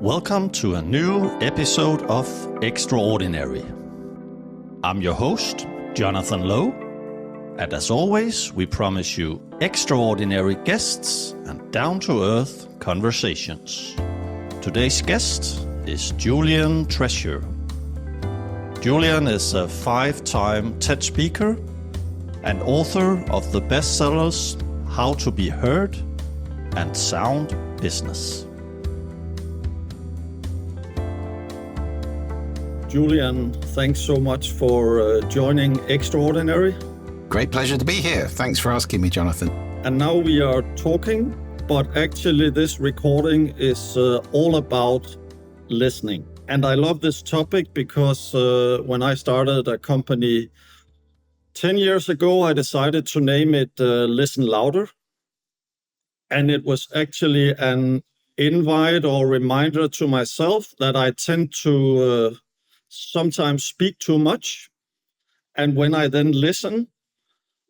Welcome to a new episode of Extraordinary. I'm your host, Jonathan Lowe, and as always, we promise you extraordinary guests and down-to-earth conversations. Today's guest is Julian Treasure. Julian is a 5-time TED speaker and author of the bestsellers How to Be Heard and Sound Business. Julian, thanks so much for joining Extraordinary. Great pleasure to be here. Thanks for asking me, Jonathan. And now we are talking, but actually this recording is all about listening. And I love this topic because when I started a company 10 years ago, I decided to name it Listen Louder. And it was actually an invite or reminder to myself that I tend to sometimes speak too much. And when I then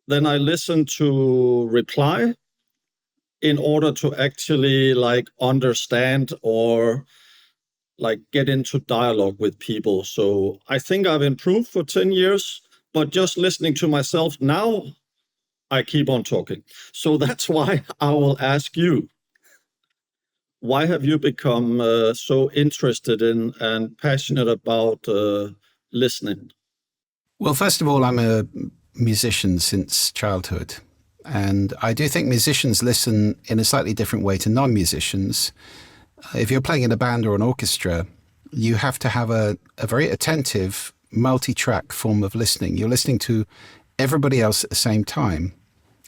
I listen to reply in order to actually understand or get into dialogue with people. So I think I've improved for 10 years, but just listening to myself now, I keep on talking. So that's why I will ask you, why have you become so interested in and passionate about listening? Well, first of all, I'm a musician since childhood. And I do think musicians listen in a slightly different way to non-musicians. If you're playing in a band or an orchestra, you have to have a very attentive, multi-track form of listening. You're listening to everybody else at the same time.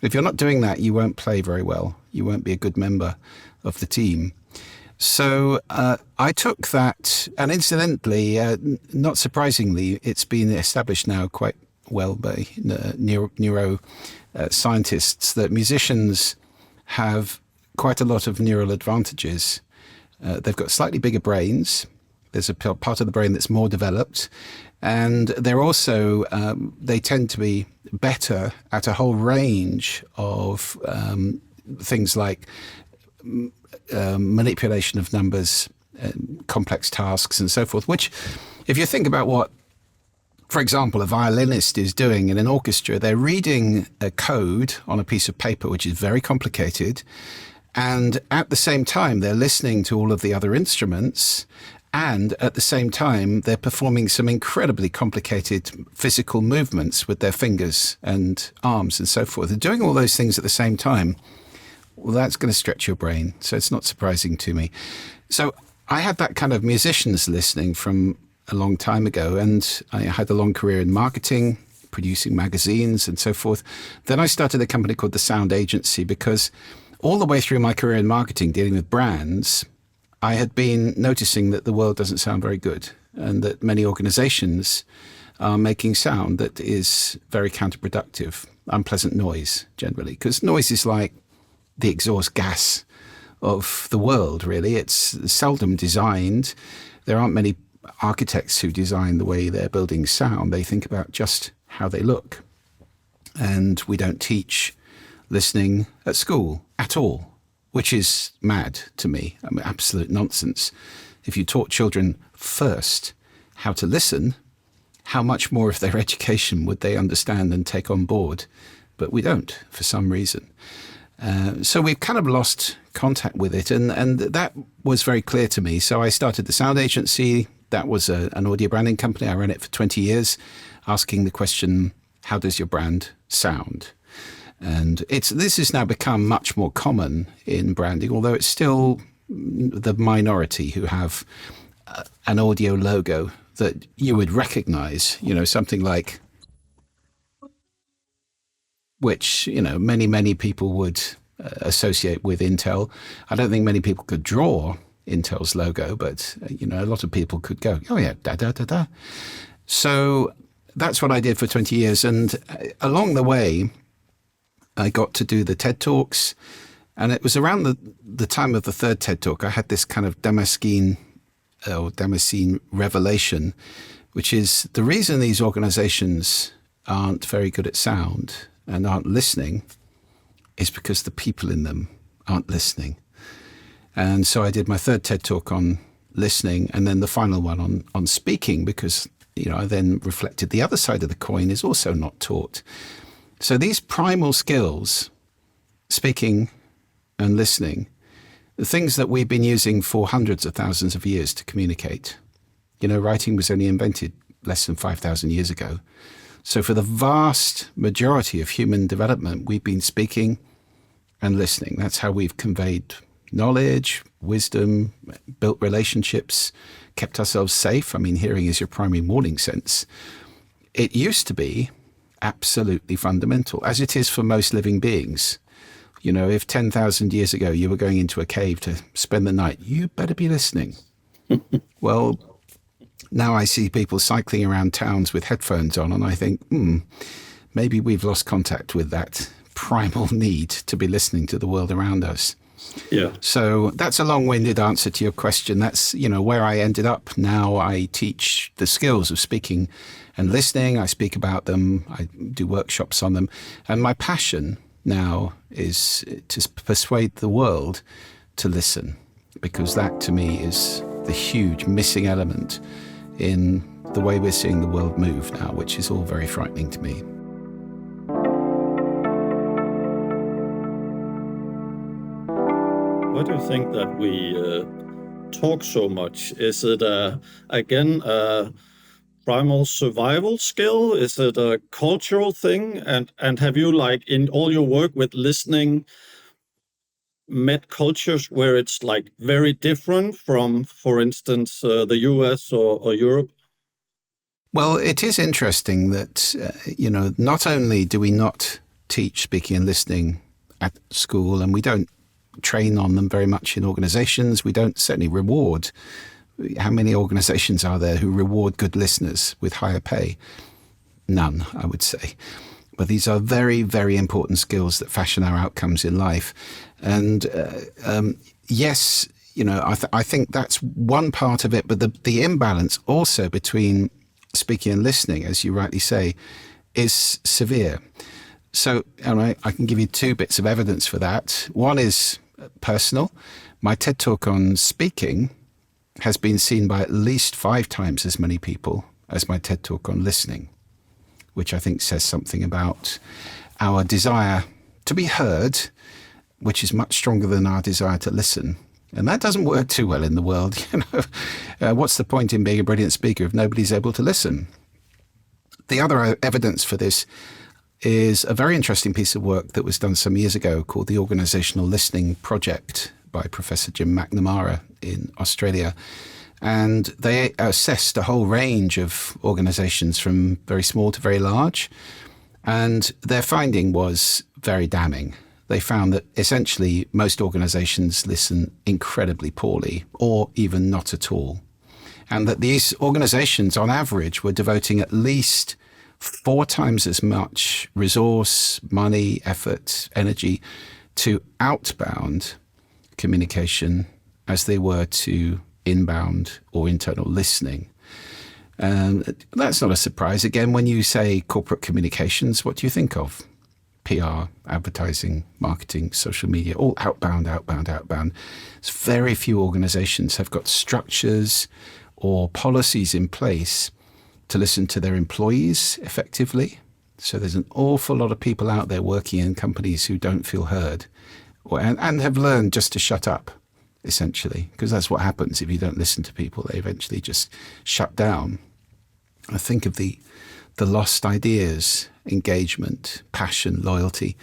If you're not doing that, you won't play very well. You won't be a good member of the team. So I took that, and incidentally, not surprisingly, it's been established now quite well by neuro scientists that musicians have quite a lot of neural advantages. They've got slightly bigger brains. There's a part of the brain that's more developed. And they're also, they tend to be better at a whole range of things like manipulation of numbers, complex tasks and so forth, which if you think about what, for example, a violinist is doing in an orchestra, they're reading a code on a piece of paper, which is very complicated. And at the same time, they're listening to all of the other instruments. And at the same time, they're performing some incredibly complicated physical movements with their fingers and arms and so forth. They're doing all those things at the same time. Well, that's going to stretch your brain. So it's not surprising to me. So I had that kind of musician's listening from a long time ago. And I had a long career in marketing, producing magazines and so forth. Then I started a company called The Sound Agency because all the way through my career in marketing, dealing with brands, I had been noticing that the world doesn't sound very good and that many organizations are making sound that is very counterproductive, unpleasant noise generally, because noise is like the exhaust gas of the world, really. It's seldom designed. There aren't many architects who design the way they're building sound. They think about just how they look. And we don't teach listening at school at all, which is mad to me. I mean, absolute nonsense. If you taught children first how to listen, how much more of their education would they understand and take on board? But we don't, for some reason. So we've kind of lost contact with it, and that was very clear to me. So I started the Sound Agency. That was an audio branding company. I ran it for 20 years, asking the question, how does your brand sound? And this has now become much more common in branding, although it's still the minority who have an audio logo that you would recognize, something like, which, many people would associate with Intel. I don't think many people could draw Intel's logo, but, a lot of people could go, oh yeah, da, da, da, da. So that's what I did for 20 years. And along the way, I got to do the TED Talks, and it was around the time of the third TED Talk, I had this kind of Damascene revelation, which is the reason these organizations aren't very good at sound and aren't listening is because the people in them aren't listening. And so I did my third TED Talk on listening, and then the final one on speaking, because I then reflected the other side of the coin is also not taught. So these primal skills, speaking and listening, the things that we've been using for hundreds of thousands of years to communicate. Writing was only invented less than 5,000 years ago. So for the vast majority of human development, we've been speaking and listening. That's how we've conveyed knowledge, wisdom, built relationships, kept ourselves safe. I mean, hearing is your primary warning sense. It used to be absolutely fundamental, as it is for most living beings. If 10,000 years ago you were going into a cave to spend the night, you better be listening. Well, now I see people cycling around towns with headphones on, and I think, maybe we've lost contact with that primal need to be listening to the world around us. Yeah. So that's a long-winded answer to your question. That's, where I ended up. Now I teach the skills of speaking and listening. I speak about them. I do workshops on them. And my passion now is to persuade the world to listen, because that to me is the huge missing element in the way we're seeing the world move now, which is all very frightening to me. Why do you think that we talk so much? Is it, again, a primal survival skill? Is it a cultural thing? And have you, like, in all your work with listening, met cultures where it's, like, very different from, for instance, the US or Europe? Well, it is interesting that, not only do we not teach speaking and listening at school, and we don't train on them very much in organizations. We don't certainly reward. How many organizations are there who reward good listeners with higher pay? None, I would say. But these are very, very important skills that fashion our outcomes in life. And yes, I think that's one part of it. But the imbalance also between speaking and listening, as you rightly say, is severe. So I can give you two bits of evidence for that. One is personal. My TED Talk on speaking has been seen by at least 5 times as many people as my TED Talk on listening, which I think says something about our desire to be heard, which is much stronger than our desire to listen. And that doesn't work too well in the world. What's the point in being a brilliant speaker if nobody's able to listen? The other evidence for this is a very interesting piece of work that was done some years ago called the Organizational Listening Project by Professor Jim McNamara in Australia. And they assessed a whole range of organizations from very small to very large. And their finding was very damning. They found that essentially most organizations listen incredibly poorly or even not at all. And that these organizations on average were devoting at least 4 times as much resource, money, effort, energy to outbound communication as they were to inbound or internal listening. That's not a surprise. Again, when you say corporate communications, what do you think of? PR, advertising, marketing, social media, all outbound, outbound, outbound. Very few organizations have got structures or policies in place to listen to their employees effectively. So there's an awful lot of people out there working in companies who don't feel heard and have learned just to shut up, essentially, because that's what happens if you don't listen to people. They eventually just shut down. I think of the lost ideas, engagement, passion, loyalty.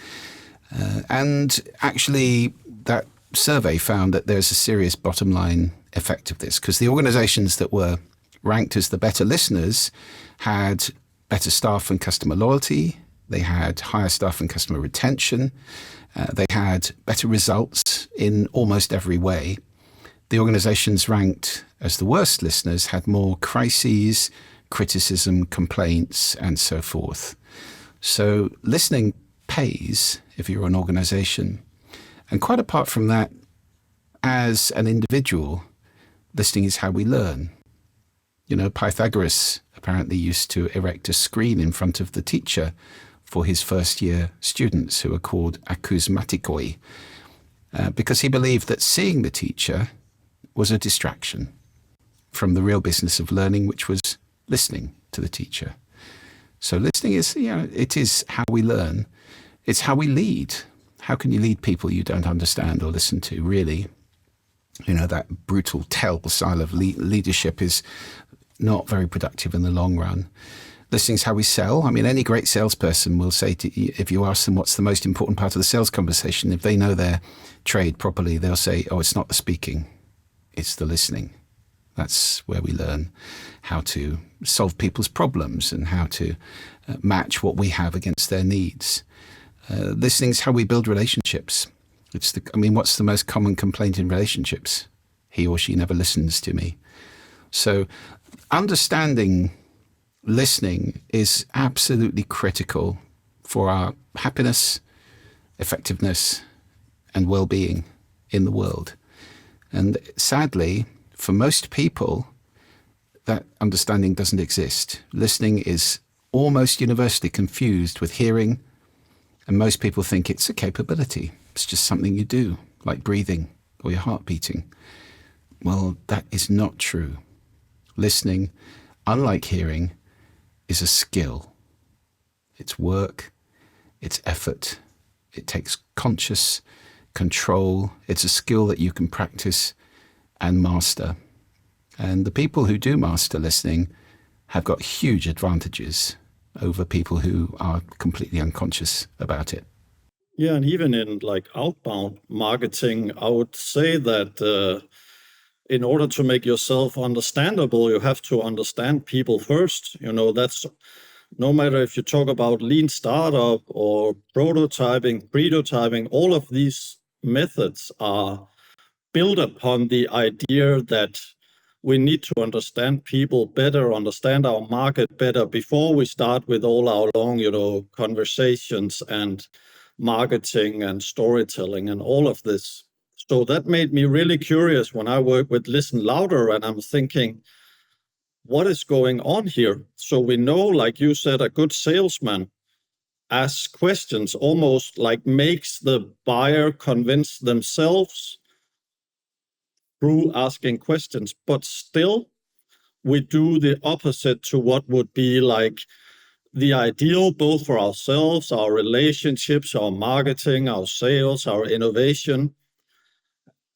And actually, that survey found that there's a serious bottom line effect of this, because the organizations that were ranked as the better listeners had better staff and customer loyalty. They had higher staff and customer retention. They had better results in almost every way. The organizations ranked as the worst listeners had more crises, criticism, complaints, and so forth. So listening pays if you're an organization. And quite apart from that, as an individual, listening is how we learn. Pythagoras apparently used to erect a screen in front of the teacher for his first year students, who are called akousmatikoi, because he believed that seeing the teacher was a distraction. from the real business of learning, which was listening to the teacher. So listening is, it is how we learn. It's how we lead. How can you lead people you don't understand or listen to, really? That brutal tell style of leadership is not very productive in the long run. Listening is how we sell. I mean, any great salesperson will say to you, if you ask them what's the most important part of the sales conversation, if they know their trade properly, they'll say, oh, it's not the speaking, it's the listening. That's where we learn how to solve people's problems and how to match what we have against their needs. Listening is how we build relationships. What's the most common complaint in relationships? He or she never listens to me. So understanding listening is absolutely critical for our happiness, effectiveness, and well-being in the world. And sadly, for most people, that understanding doesn't exist. Listening is almost universally confused with hearing, and most people think it's a capability. It's just something you do, like breathing or your heart beating. Well, that is not true. Listening, unlike hearing, is a skill. It's work, it's effort, it takes conscious control. It's a skill that you can practice and master. And the people who do master listening have got huge advantages over people who are completely unconscious about it. Yeah, and even in outbound marketing, I would say that in order to make yourself understandable, you have to understand people first. That's no matter if you talk about lean startup or prototyping, all of these methods are built upon the idea that we need to understand people better, understand our market better before we start with all our long, conversations and marketing and storytelling and all of this. So that made me really curious when I work with Listen Louder, and I'm thinking, what is going on here? So we know, like you said, a good salesman asks questions, almost makes the buyer convince themselves through asking questions, but still we do the opposite to what would be the ideal, both for ourselves, our relationships, our marketing, our sales, our innovation.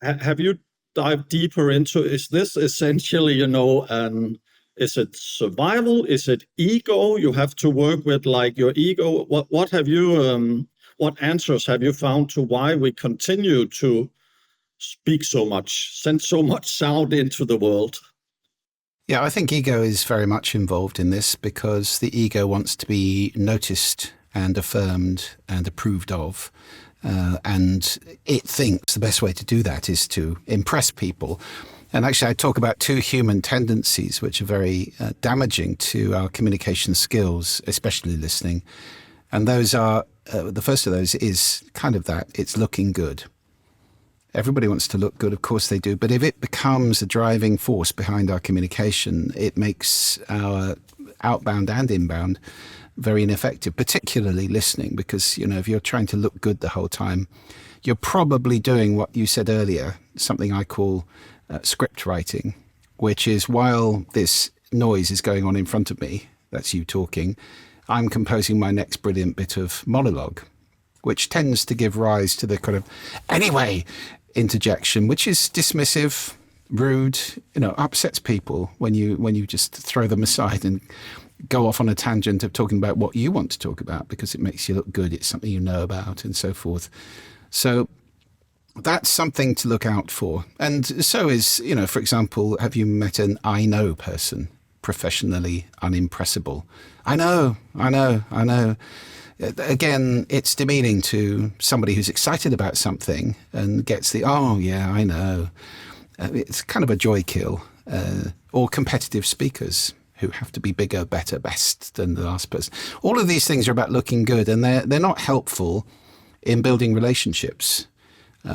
Have you dived deeper into, is this essentially, is it survival? Is it ego? You have to work with your ego. What have you, what answers have you found to why we continue to speak so much, send so much sound into the world? Yeah, I think ego is very much involved in this because the ego wants to be noticed and affirmed and approved of. And it thinks the best way to do that is to impress people. And actually, I talk about two human tendencies which are very damaging to our communication skills, especially listening. And those are, the first of those is kind of that, it's looking good. Everybody wants to look good, of course they do. But if it becomes a driving force behind our communication, it makes our outbound and inbound very ineffective, particularly listening, because, if you're trying to look good the whole time, you're probably doing what you said earlier, something I call script writing, which is while this noise is going on in front of me, that's you talking, I'm composing my next brilliant bit of monologue, which tends to give rise to the kind of anyway interjection, which is dismissive, rude, upsets people when you just throw them aside and go off on a tangent of talking about what you want to talk about because it makes you look good, it's something you know about and so forth. So that's something to look out for. And so is, for example, have you met an I know person, professionally unimpressible? I know. Again, it's demeaning to somebody who's excited about something and gets the, oh yeah, I know. It's kind of a joy kill. Or competitive speakers who have to be bigger, better, best than the last person. All of these things are about looking good, and they're not helpful in building relationships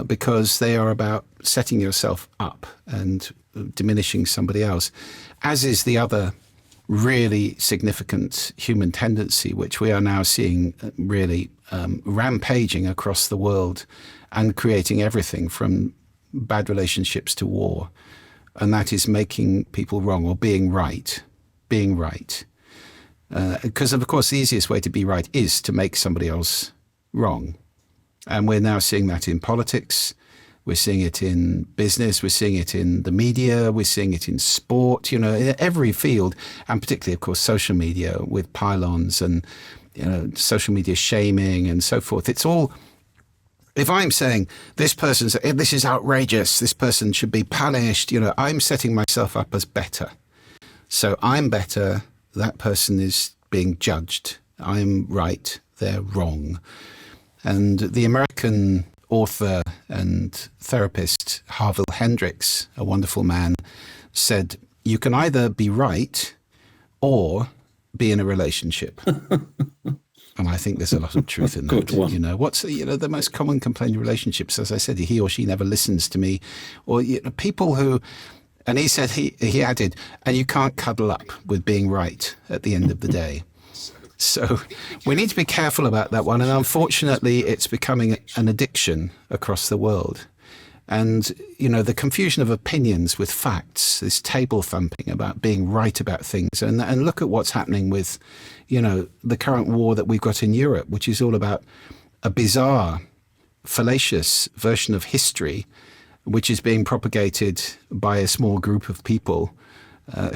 because they are about setting yourself up and diminishing somebody else, as is the other really significant human tendency, which we are now seeing really rampaging across the world and creating everything from bad relationships to war, and that is making people wrong or being right. Being right. Because, of course, the easiest way to be right is to make somebody else wrong. And we're now seeing that in politics. We're seeing it in business. We're seeing it in the media. We're seeing it in sport, in every field, and particularly, of course, social media with pylons and, social media shaming and so forth. It's all, if I'm saying this is outrageous, this person should be punished, I'm setting myself up as better. So I'm better, that person is being judged. I'm right, they're wrong. And the American author and therapist Harville Hendricks, a wonderful man, said, you can either be right or be in a relationship. And I think there's a lot of truth in that. Good one. What's the most common complaint in relationships? As I said, he or she never listens to me, or people who. And he said he added, and you can't cuddle up with being right at the end of the day. So we need to be careful about that one. And unfortunately, it's becoming an addiction across the world. And, the confusion of opinions with facts, this table thumping about being right about things. And look at what's happening with, the current war that we've got in Europe, which is all about a bizarre, fallacious version of history, which is being propagated by a small group of people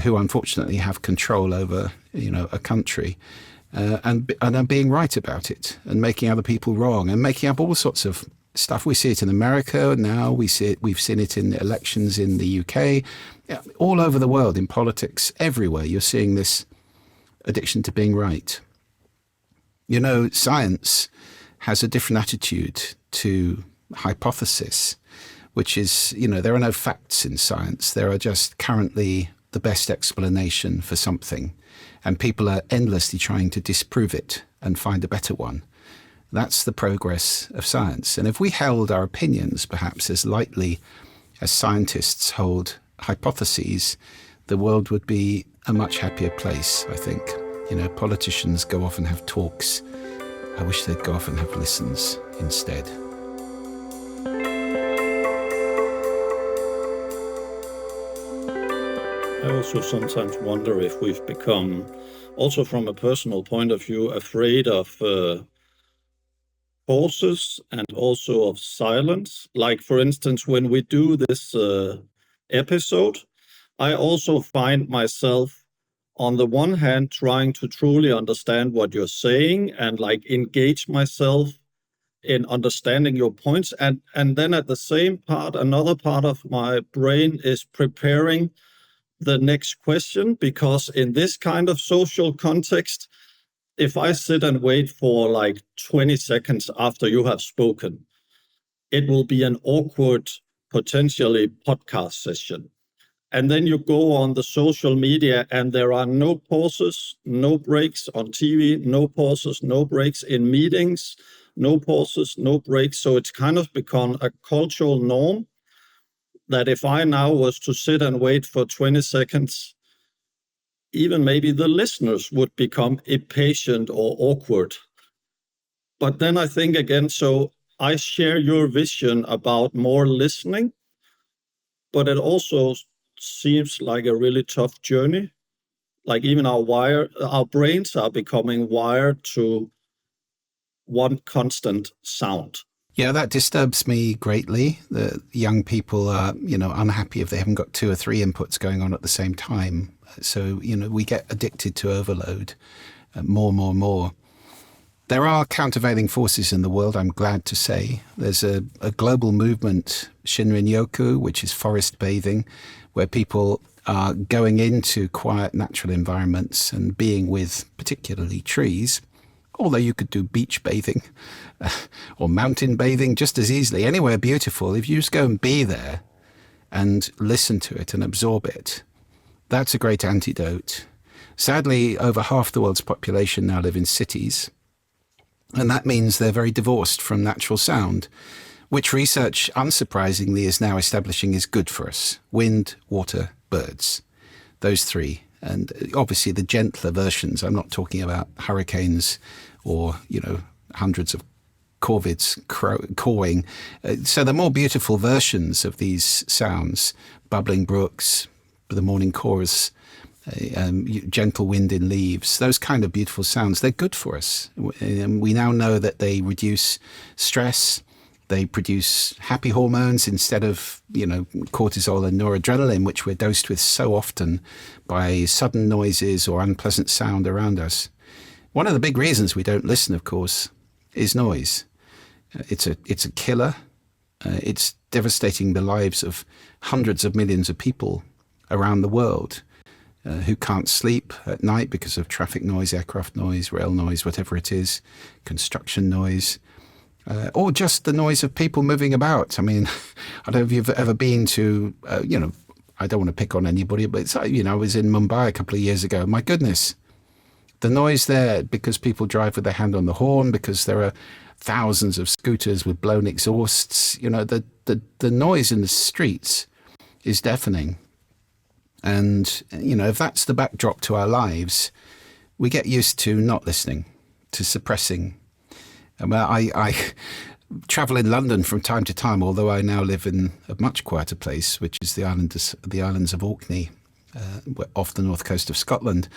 who unfortunately have control over, a country. And are being right about it and making other people wrong and making up all sorts of stuff. We see it in America now. We've seen it in elections in the UK, all over the world, in politics, everywhere. You're seeing this addiction to being right. Science has a different attitude to hypothesis, which is, there are no facts in science. There are just currently the best explanation for something. And people are endlessly trying to disprove it and find a better one. That's the progress of science. And if we held our opinions perhaps as lightly as scientists hold hypotheses, the world would be a much happier place, I think. Politicians go off and have talks. I wish they'd go off and have listens instead. I also sometimes wonder if we've become, also from a personal point of view, afraid of pauses and also of silence. Like, for instance, when we do this episode, I also find myself, on the one hand, trying to truly understand what you're saying and engage myself in understanding your points. And then at the same part, another part of my brain is preparing the next question, because in this kind of social context, if I sit and wait for 20 seconds after you have spoken, it will be an awkward, potentially podcast session. And then you go on the social media and there are no pauses, no breaks on TV, no pauses, no breaks in meetings, no pauses, no breaks. So it's kind of become a cultural norm that if I now was to sit and wait for 20 seconds, even maybe the listeners would become impatient or awkward. But then I think again, so I share your vision about more listening, but it also seems like a really tough journey. Even our brains are becoming wired to one constant sound. Yeah, that disturbs me greatly. The young people are, unhappy if they haven't got 2 or 3 inputs going on at the same time. So, we get addicted to overload more. There are countervailing forces in the world, I'm glad to say. There's a global movement, Shinrin-yoku, which is forest bathing, where people are going into quiet natural environments and being with particularly trees. Although you could do beach bathing or mountain bathing just as easily, anywhere beautiful. If you just go and be there and listen to it and absorb it, that's a great antidote. Sadly, over half the world's population now live in cities, and that means they're very divorced from natural sound, which research, unsurprisingly, is now establishing is good for us. Wind, water, birds, those 3. And obviously the gentler versions, I'm not talking about hurricanes or, hundreds of corvids cawing. So the more beautiful versions of these sounds, bubbling brooks, the morning chorus, gentle wind in leaves, those kind of beautiful sounds, they're good for us. We now know that they reduce stress. They produce happy hormones instead of, cortisol and noradrenaline, which we're dosed with so often by sudden noises or unpleasant sound around us. One of the big reasons we don't listen, of course, is noise. It's a killer. It's devastating the lives of hundreds of millions of people around the world who can't sleep at night because of traffic noise, aircraft noise, rail noise, whatever it is, construction noise. Or just the noise of people moving about. I mean, I don't know if you've ever been to, I don't want to pick on anybody, but it's, I was in Mumbai a couple of years ago. My goodness, the noise there, because people drive with their hand on the horn, because there are thousands of scooters with blown exhausts, the noise in the streets is deafening. And, if that's the backdrop to our lives, we get used to not listening, to suppressing. I travel in London from time to time, although I now live in a much quieter place, which is the islands of Orkney, off the north coast of Scotland.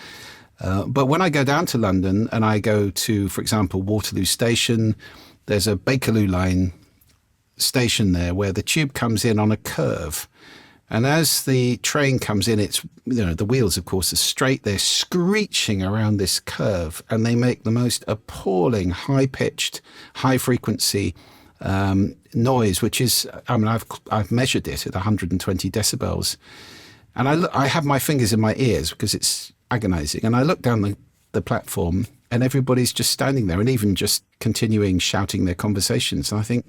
But when I go down to London and I go to, for example, Waterloo Station, there's a Bakerloo line station there where the tube comes in on a curve. And as the train comes in, it's, the wheels, of course, are straight. They're screeching around this curve, and they make the most appalling, high-pitched, high-frequency noise, which is, I've measured it at 120 decibels. And I have my fingers in my ears because it's agonizing. And I look down the platform, and everybody's just standing there and even just continuing shouting their conversations. And I think,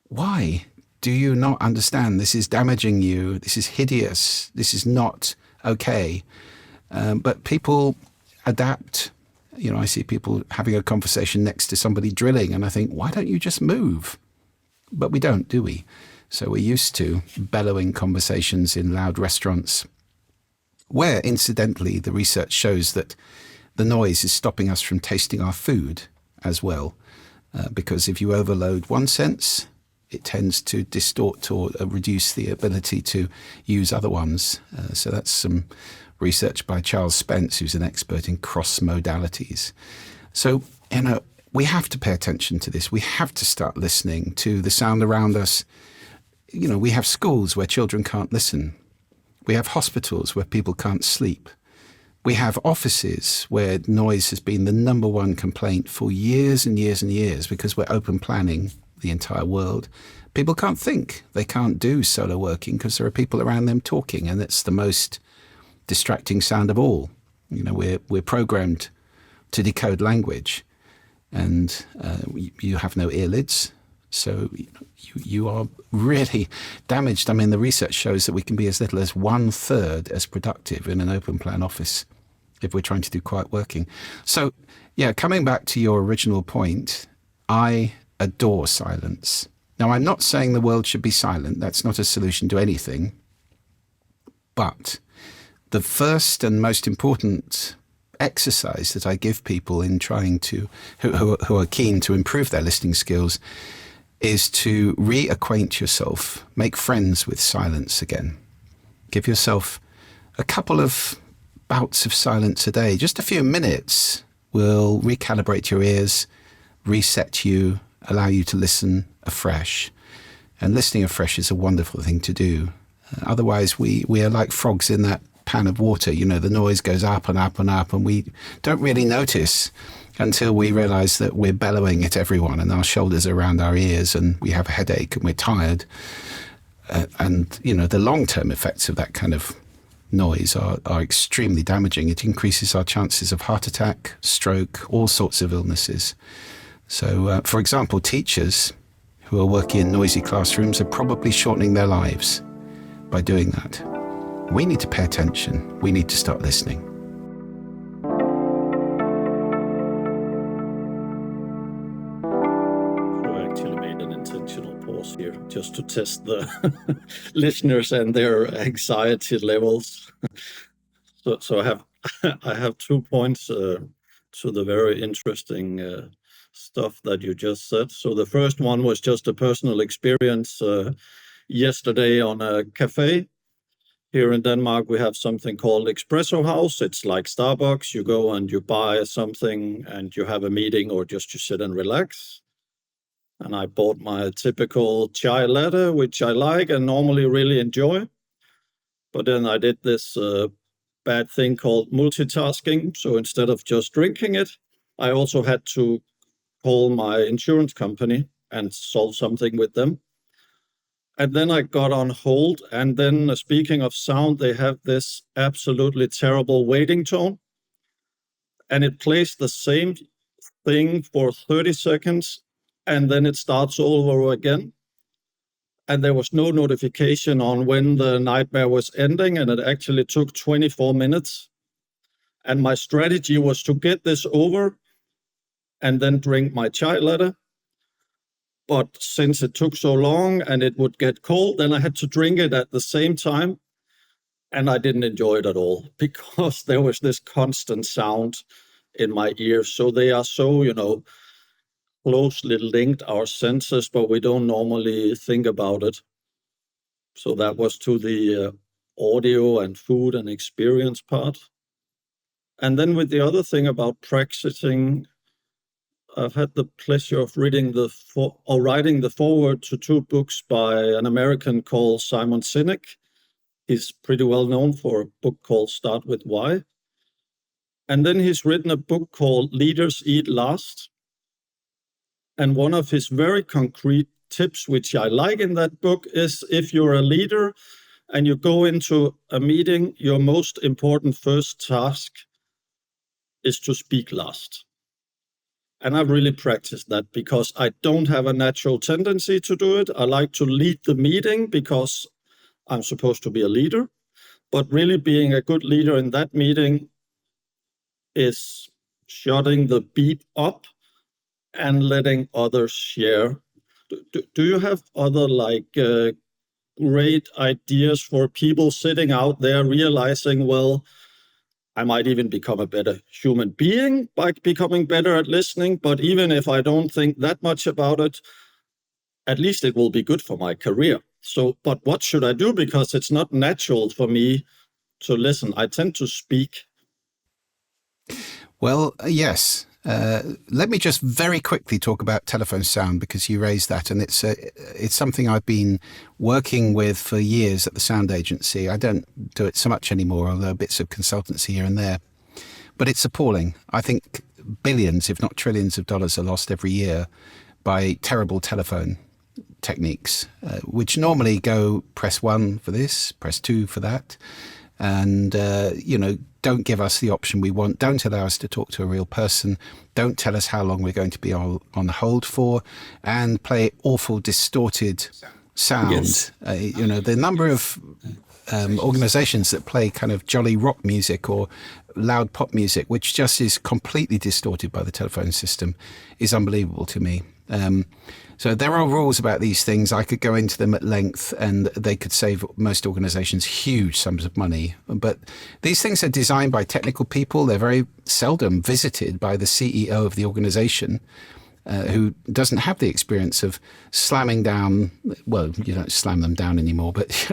why? Do you not understand? This is damaging you. This is hideous. This is not okay. But people adapt. I see people having a conversation next to somebody drilling, and I think, why don't you just move? But we don't, do we? So we're used to bellowing conversations in loud restaurants, where, incidentally, the research shows that the noise is stopping us from tasting our food as well. Because if you overload one sense, it tends to distort or reduce the ability to use other ones. So that's some research by Charles Spence, who's an expert in cross modalities. So, we have to pay attention to this. We have to start listening to the sound around us. We have schools where children can't listen. We have hospitals where people can't sleep. We have offices where noise has been the number one complaint for years and years and years because we're open planning the entire world. People can't think. They can't do solo working because there are people around them talking, and it's the most distracting sound of all. We're programmed to decode language, and you have no earlids, so you are really damaged. The research shows that we can be as little as 1/3 as productive in an open plan office if we're trying to do quiet working. So, coming back to your original point, I adore silence. Now, I'm not saying the world should be silent. That's not a solution to anything. But the first and most important exercise that I give people in trying to, who are keen to improve their listening skills, is to reacquaint yourself, make friends with silence again. Give yourself a couple of bouts of silence a day. Just a few minutes will recalibrate your ears, reset you, allow you to listen afresh. And listening afresh is a wonderful thing to do. Otherwise, we are like frogs in that pan of water. The noise goes up and up and up, and we don't really notice until we realize that we're bellowing at everyone and our shoulders are around our ears and we have a headache and we're tired. And the long-term effects of that kind of noise are extremely damaging. It increases our chances of heart attack, stroke, all sorts of illnesses. So, for example, teachers who are working in noisy classrooms are probably shortening their lives by doing that. We need to pay attention. We need to start listening. I actually made an intentional pause here just to test the listeners and their anxiety levels. So I have 2 points to the very interesting stuff that you just said. So the first one was just a personal experience yesterday on a cafe. Here in Denmark, we have something called Espresso House. It's like Starbucks. You go and you buy something and you have a meeting or just to sit and relax. And I bought my typical chai latte, which I like and normally really enjoy. But then I did this bad thing called multitasking. So instead of just drinking it, I also had to call my insurance company and solve something with them. And then I got on hold. And then, speaking of sound, they have this absolutely terrible waiting tone. And it plays the same thing for 30 seconds. And then it starts all over again. And there was no notification on when the nightmare was ending. And it actually took 24 minutes. And my strategy was to get this over and then drink my chai latte. But since it took so long and it would get cold, then I had to drink it at the same time. And I didn't enjoy it at all because there was this constant sound in my ears. So they are so, closely linked, our senses, but we don't normally think about it. So that was to the audio and food and experience part. And then with the other thing about practicing, I've had the pleasure of writing the foreword to 2 books by an American called Simon Sinek. He's pretty well known for a book called Start With Why. And then he's written a book called Leaders Eat Last. And one of his very concrete tips, which I like in that book, is if you're a leader and you go into a meeting, your most important first task is to speak last. And I've really practiced that because I don't have a natural tendency to do it. I like to lead the meeting because I'm supposed to be a leader. But really being a good leader in that meeting is shutting the beep up and letting others share. Do you have other great ideas for people sitting out there realizing, well, I might even become a better human being by becoming better at listening. But even if I don't think that much about it, at least it will be good for my career. So, but what should I do? Because it's not natural for me to listen. I tend to speak. Well, yes. Let me just very quickly talk about telephone sound because you raised that, and it's something I've been working with for years at the sound agency. I don't do it so much anymore, although bits of consultancy here and there. But it's appalling. I think billions, if not trillions of dollars are lost every year by terrible telephone techniques, which normally go press 1 for this, press 2 for that. And, don't give us the option we want. Don't allow us to talk to a real person. Don't tell us how long we're going to be on hold for, and play awful distorted sound. Yes. The number of organizations that play kind of jolly rock music or loud pop music, which just is completely distorted by the telephone system, is unbelievable to me. So there are rules about these things. I could go into them at length and they could save most organizations huge sums of money. But these things are designed by technical people. They're very seldom visited by the CEO of the organization, who doesn't have the experience of slamming down. Well, you don't slam them down anymore, but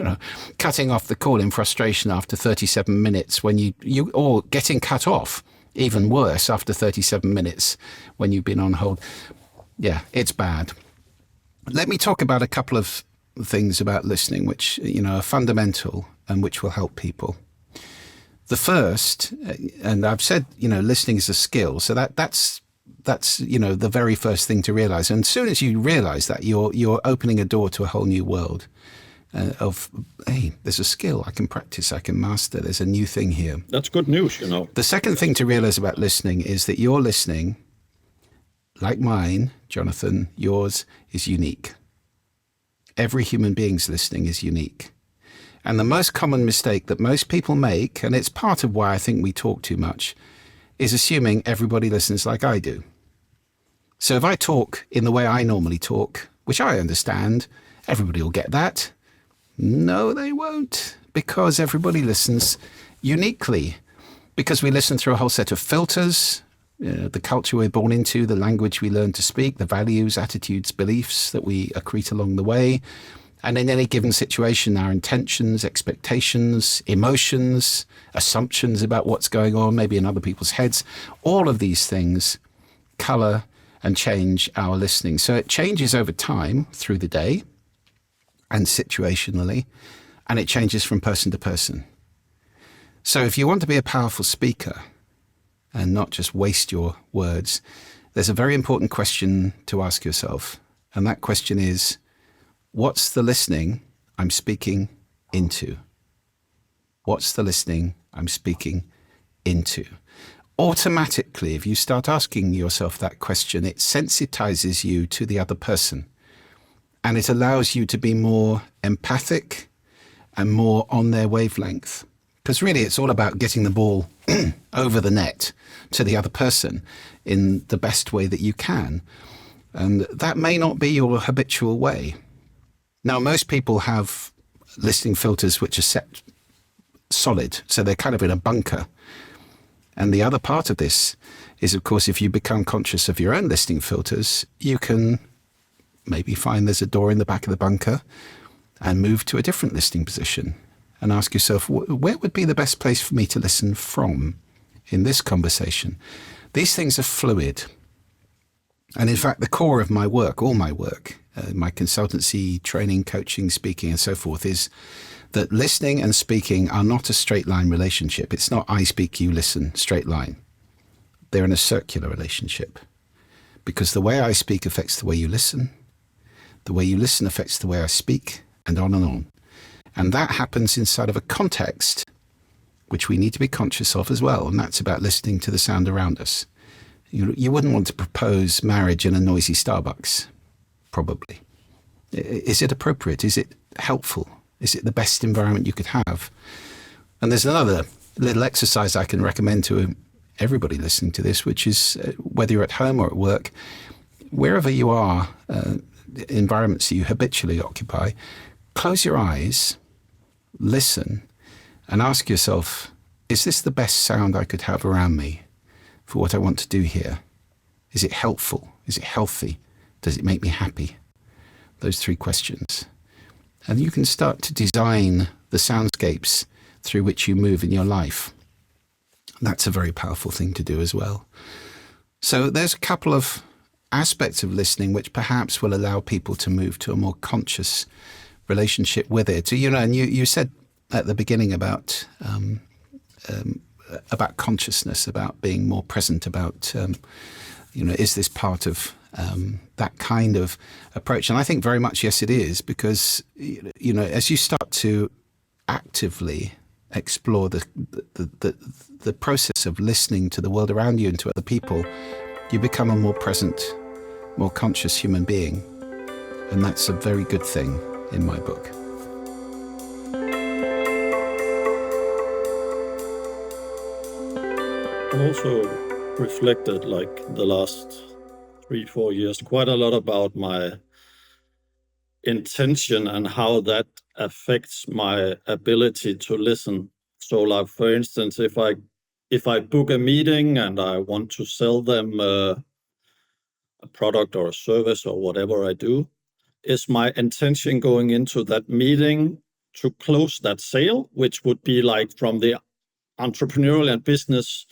cutting off the call in frustration after 37 minutes when you or getting cut off, even worse, after 37 minutes when you've been on hold. Yeah, it's bad. Let me talk about a couple of things about listening, which, are fundamental and which will help people. The first, and I've said, listening is a skill. So that's the very first thing to realize. And as soon as you realize that, you're opening a door to a whole new world of, hey, there's a skill I can practice, I can master. There's a new thing here. That's good news, The second thing to realize about listening is that your listening, like mine, Jonathan, yours is unique. Every human being's listening is unique. And the most common mistake that most people make, and it's part of why I think we talk too much, is assuming everybody listens like I do. So if I talk in the way I normally talk, which I understand, everybody will get that. No, they won't, because everybody listens uniquely. Because we listen through a whole set of filters, the culture we're born into, the language we learn to speak, the values, attitudes, beliefs that we accrete along the way. And in any given situation, our intentions, expectations, emotions, assumptions about what's going on, maybe in other people's heads, all of these things colour and change our listening. So it changes over time through the day and situationally, and it changes from person to person. So if you want to be a powerful speaker and not just waste your words, there's a very important question to ask yourself. And that question is, what's the listening I'm speaking into? What's the listening I'm speaking into? Automatically, if you start asking yourself that question, it sensitizes you to the other person. And it allows you to be more empathic and more on their wavelength. Because really, it's all about getting the ball over the net to the other person in the best way that you can. And that may not be your habitual way. Now, most people have listening filters which are set solid, so they're kind of in a bunker. And the other part of this is, of course, if you become conscious of your own listening filters, you can maybe find there's a door in the back of the bunker and move to a different listening position and ask yourself, where would be the best place for me to listen from in this conversation? These things are fluid. And in fact, the core of my work, all my work, my consultancy, training, coaching, speaking, and so forth, is that listening and speaking are not a straight line relationship. It's not I speak, you listen, straight line. They're in a circular relationship, because the way I speak affects the way you listen. The way you listen affects the way I speak, and on and on. And that happens inside of a context which we need to be conscious of as well. And that's about listening to the sound around us. You wouldn't want to propose marriage in a noisy Starbucks, probably. Is it appropriate? Is it helpful? Is it the best environment you could have? And there's another little exercise I can recommend to everybody listening to this, which is whether you're at home or at work, wherever you are, environments that you habitually occupy, close your eyes, listen, and ask yourself, is this the best sound I could have around me for what I want to do here? Is it helpful? Is it healthy? Does it make me happy? Those three questions. And you can start to design the soundscapes through which you move in your life. That's a very powerful thing to do as well. So there's a couple of aspects of listening which perhaps will allow people to move to a more conscious relationship with it. So, and you said at the beginning about consciousness, about being more present, about, is this part of that kind of approach? And I think very much, yes, it is, because, as you start to actively explore the process of listening to the world around you and to other people, you become a more present, more conscious human being. And that's a very good thing in my book. I've also reflected, like the last 3-4 years, quite a lot about my intention and how that affects my ability to listen. So, like, for instance, if I book a meeting and I want to sell them a product or a service or whatever I do, is my intention going into that meeting to close that sale, which would be like from the entrepreneurial and business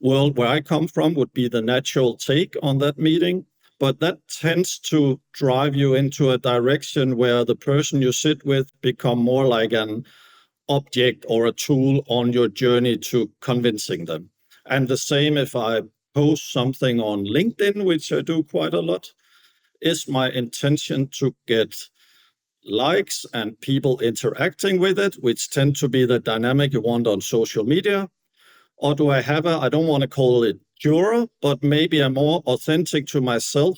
world where I come from, would be the natural take on that meeting. But that tends to drive you into a direction where the person you sit with become more like an object or a tool on your journey to convincing them. And the same if I post something on LinkedIn, which I do quite a lot, is my intention to get likes and people interacting with it, which tend to be the dynamic you want on social media? Or do I have I don't want to call it juror, but maybe a more authentic to myself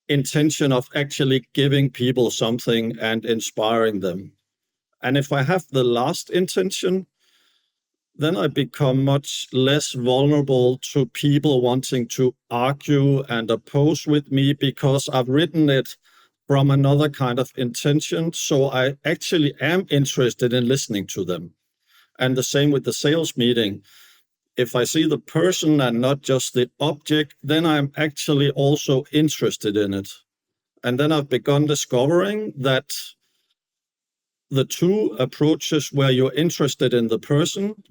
intention of actually giving people something and inspiring them? And if I have the last intention, then I become much less vulnerable to people wanting to argue and oppose with me, because I've written it from another kind of intention. So I actually am interested in listening to them. And the same with the sales meeting. if I see the person and not just the object, then I'm actually also interested in it. And then I've begun discovering that the two approaches where you're interested in the person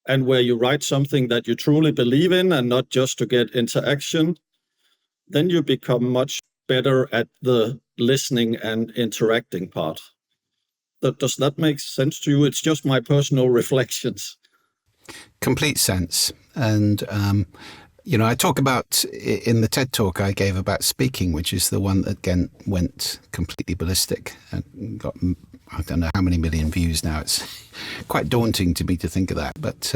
and where you write something that you truly believe in and not just to get interaction, then you become much better at the listening and interacting part. Does that make sense to you? It's just my personal reflections. Complete sense. And, I talk about, in the TED talk I gave about speaking, which is the one that, again, went completely ballistic and got, I don't know how many million views now. It's quite daunting to me to think of that, but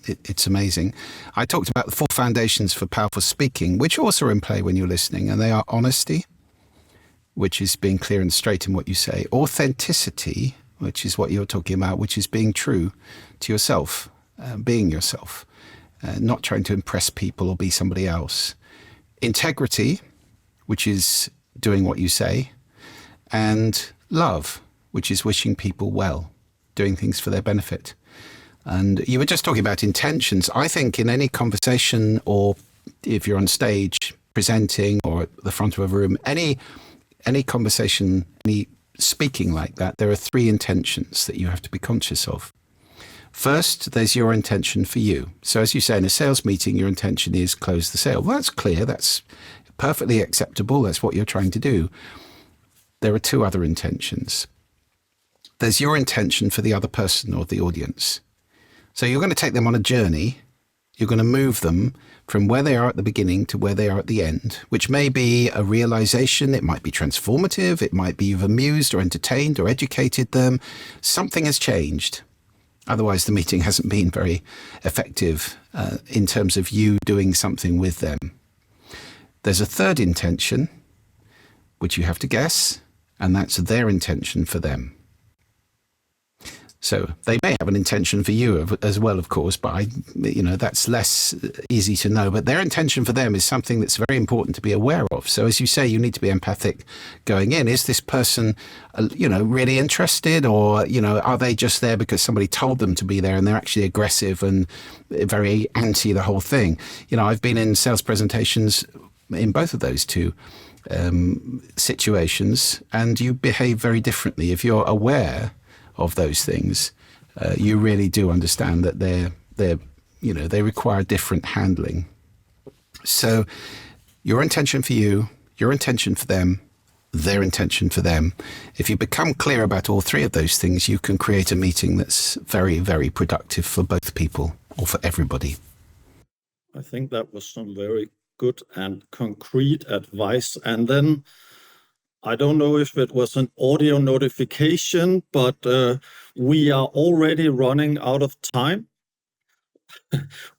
it's amazing. I talked about the 4 foundations for powerful speaking, which also are in play when you're listening, and they are honesty, which is being clear and straight in what you say, authenticity, which is what you're talking about, which is being true to yourself, being yourself, not trying to impress people or be somebody else, integrity, which is doing what you say, and love, which is wishing people well, doing things for their benefit. And you were just talking about intentions. I think in any conversation, or if you're on stage presenting or at the front of a room, any conversation, any speaking like that, there are 3 intentions that you have to be conscious of. First, there's your intention for you. So as you say, in a sales meeting, your intention is close the sale. Well, that's clear. That's perfectly acceptable. That's what you're trying to do. There are 2 other intentions. There's your intention for the other person or the audience. So you're going to take them on a journey. You're going to move them from where they are at the beginning to where they are at the end, which may be a realization. It might be transformative. It might be you've amused or entertained or educated them. Something has changed. Otherwise, the meeting hasn't been very effective in terms of you doing something with them. There's a 3rd intention, which you have to guess, and that's their intention for them. So they may have an intention for you as well, of course, but that's less easy to know. But their intention for them is something that's very important to be aware of. So as you say, you need to be empathic going in. Is this person, really interested, or, are they just there because somebody told them to be there and they're actually aggressive and very anti the whole thing? I've been in sales presentations in both of those 2 situations, and you behave very differently. If you're aware of those things, you really do understand that they require different handling. So your intention for you, your intention for them, their intention for them. If you become clear about all 3 of those things, you can create a meeting that's very, very productive for both people or for everybody. I think that was some very good and concrete advice. And then I don't know if it was an audio notification, but we are already running out of time,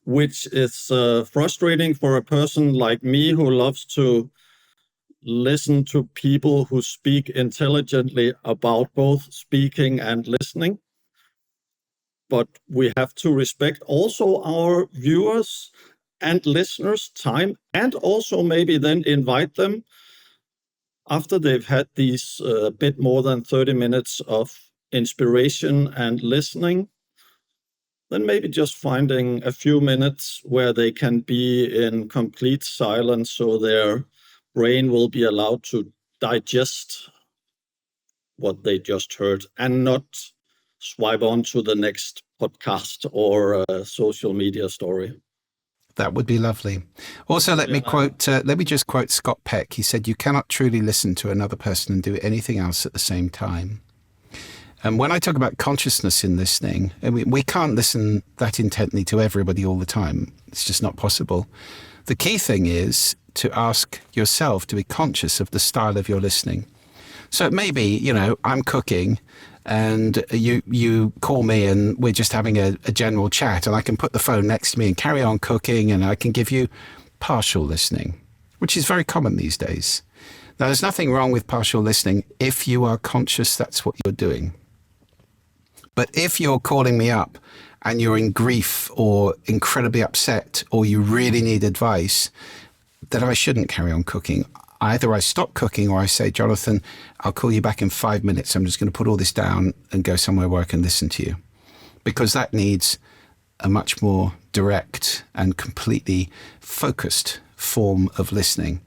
which is frustrating for a person like me who loves to listen to people who speak intelligently about both speaking and listening. But we have to respect also our viewers and listeners' time, and also maybe then invite them after they've had these bit more than 30 minutes of inspiration and listening, then maybe just finding a few minutes where they can be in complete silence so their brain will be allowed to digest what they just heard and not swipe on to the next podcast or social media story. That would be lovely. Also, let me just quote Scott Peck. He said, "You cannot truly listen to another person and do anything else at the same time." And when I talk about consciousness in listening, we can't listen that intently to everybody all the time. It's just not possible. The key thing is to ask yourself to be conscious of the style of your listening. So it may be, I'm cooking and you call me and we're just having a general chat, and I can put the phone next to me and carry on cooking, and I can give you partial listening, which is very common these days. Now, there's nothing wrong with partial listening if you are conscious that's what you're doing. But if you're calling me up and you're in grief or incredibly upset, or you really need advice, then I shouldn't carry on cooking. Either I stop cooking or I say, "Jonathan, I'll call you back in 5 minutes. I'm just going to put all this down and go somewhere where I can listen to you." Because that needs a much more direct and completely focused form of listening.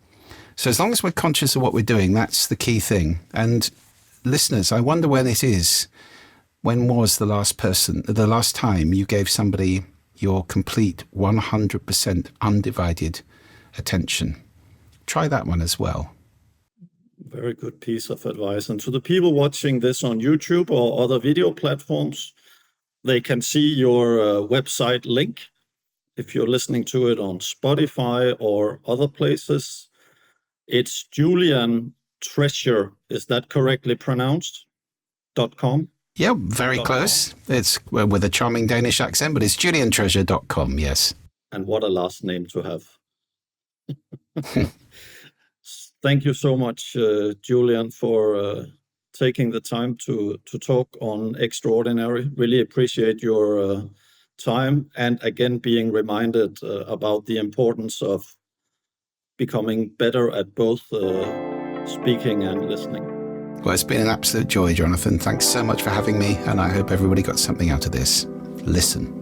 So as long as we're conscious of what we're doing, that's the key thing. And listeners, I wonder when it is. When was the last time you gave somebody your complete 100% undivided attention? Try that one as well. Very good piece of advice. And to the people watching this on YouTube or other video platforms, they can see your website link. If you're listening to it on Spotify or other places, it's Julian Treasure. Is that correctly pronounced? .com? Yeah, very close. It's with a charming Danish accent, but it's juliantreasure.com, yes. And what a last name to have. Thank you so much, Julian, for taking the time to talk on Extraordinary. Really appreciate your time, and again being reminded about the importance of becoming better at both speaking and listening. Well, it's been an absolute joy, Jonathan. Thanks so much for having me, and I hope everybody got something out of this. Listen.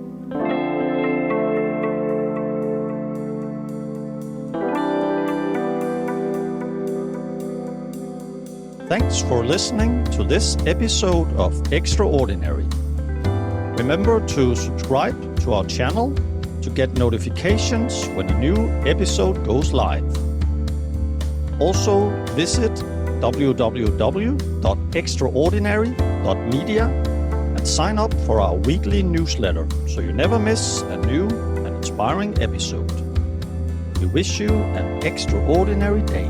Thanks for listening to this episode of Extraordinary. Remember to subscribe to our channel to get notifications when a new episode goes live. Also visit www.extraordinary.media and sign up for our weekly newsletter so you never miss a new and inspiring episode. We wish you an extraordinary day.